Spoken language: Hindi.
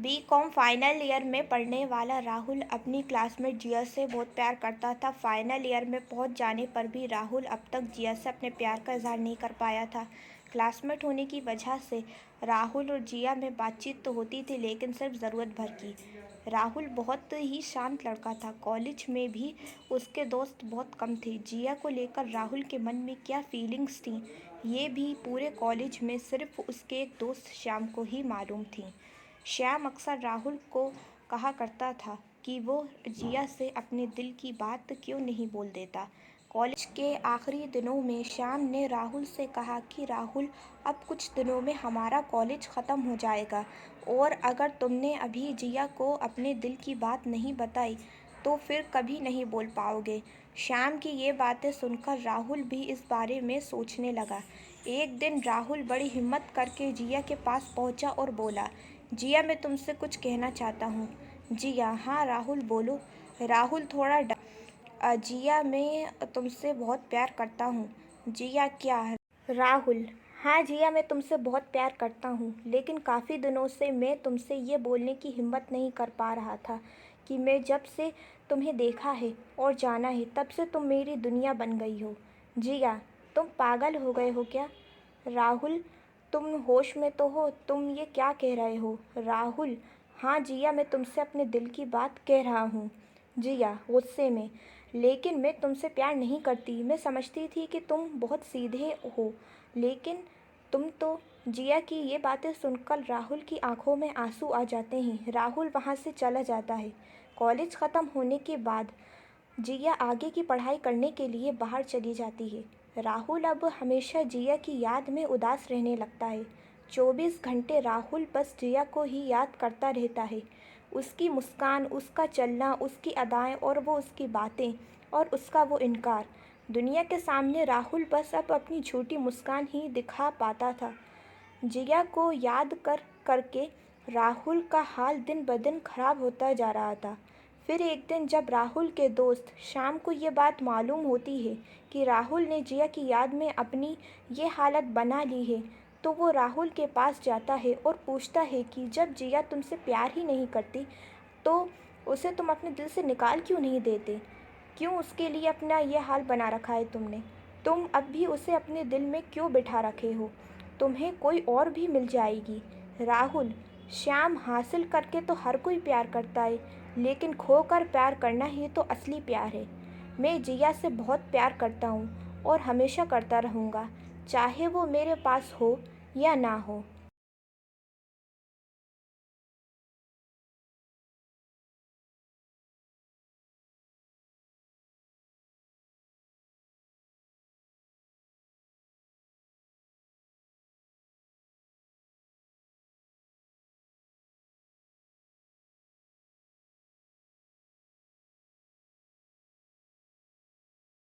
बीकॉम फाइनल ईयर में पढ़ने वाला राहुल अपनी क्लासमेट जिया से बहुत प्यार करता था। फाइनल ईयर में पहुंच जाने पर भी राहुल अब तक जिया से अपने प्यार का इजहार नहीं कर पाया था। क्लासमेट होने की वजह से राहुल और जिया में बातचीत तो होती थी, लेकिन सिर्फ ज़रूरत भर की। राहुल बहुत ही शांत लड़का था। कॉलेज में भी उसके दोस्त बहुत कम थे। जिया को लेकर राहुल के मन में क्या फीलिंग्स थीं, ये भी पूरे कॉलेज में सिर्फ उसके एक दोस्त श्याम को ही मालूम थी। श्याम अक्सर राहुल को कहा करता था कि वो जिया से अपने दिल की बात क्यों नहीं बोल देता। कॉलेज के आखिरी दिनों में श्याम ने राहुल से कहा कि राहुल, अब कुछ दिनों में हमारा कॉलेज ख़त्म हो जाएगा और अगर तुमने अभी जिया को अपने दिल की बात नहीं बताई तो फिर कभी नहीं बोल पाओगे। श्याम की ये बातें सुनकर राहुल भी इस बारे में सोचने लगा। एक दिन राहुल बड़ी हिम्मत करके जिया के पास पहुंचा और बोला, जिया, मैं तुमसे कुछ कहना चाहता हूँ। जिया, हाँ राहुल बोलो। राहुल थोड़ा जिया, मैं तुमसे बहुत प्यार करता हूँ। जिया, क्या? राहुल, हाँ जिया, मैं तुमसे बहुत प्यार करता हूँ, लेकिन काफ़ी दिनों से मैं तुमसे ये बोलने की हिम्मत नहीं कर पा रहा था कि मैं जब से तुम्हें देखा है और जाना है तब से तुम मेरी दुनिया बन गई हो। जिया, तुम पागल हो गए हो क्या? राहुल, तुम होश में तो हो? तुम ये क्या कह रहे हो? राहुल, हाँ जिया, मैं तुमसे अपने दिल की बात कह रहा हूँ। जिया गुस्से में, लेकिन मैं तुमसे प्यार नहीं करती। मैं समझती थी कि तुम बहुत सीधे हो, लेकिन तुम तो। जिया की ये बातें सुनकर राहुल की आंखों में आंसू आ जाते हैं। राहुल वहाँ से चला जाता है। कॉलेज ख़त्म होने के बाद जिया आगे की पढ़ाई करने के लिए बाहर चली जाती है। राहुल अब हमेशा जिया की याद में उदास रहने लगता है। 24 घंटे राहुल बस जिया को ही याद करता रहता है। उसकी मुस्कान, उसका चलना, उसकी अदाएं और वो उसकी बातें और उसका वो इनकार। दुनिया के सामने राहुल बस अब अपनी झूठी मुस्कान ही दिखा पाता था। जिया को याद करके राहुल का हाल दिन ब दिन खराब होता जा रहा था। फिर एक दिन जब राहुल के दोस्त श्याम को ये बात मालूम होती है कि राहुल ने जिया की याद में अपनी ये हालत बना ली है, तो वो राहुल के पास जाता है और पूछता है कि जब जिया तुमसे प्यार ही नहीं करती तो उसे तुम अपने दिल से निकाल क्यों नहीं देते? क्यों उसके लिए अपना ये हाल बना रखा है तुमने? तुम अब भी उसे अपने दिल में क्यों बिठा रखे हो? तुम्हें कोई और भी मिल जाएगी। राहुल, श्याम, हासिल करके तो हर कोई प्यार करता है, लेकिन खोकर प्यार करना ही तो असली प्यार है। मैं जिया से बहुत प्यार करता हूँ और हमेशा करता रहूँगा, चाहे वो मेरे पास हो या ना हो।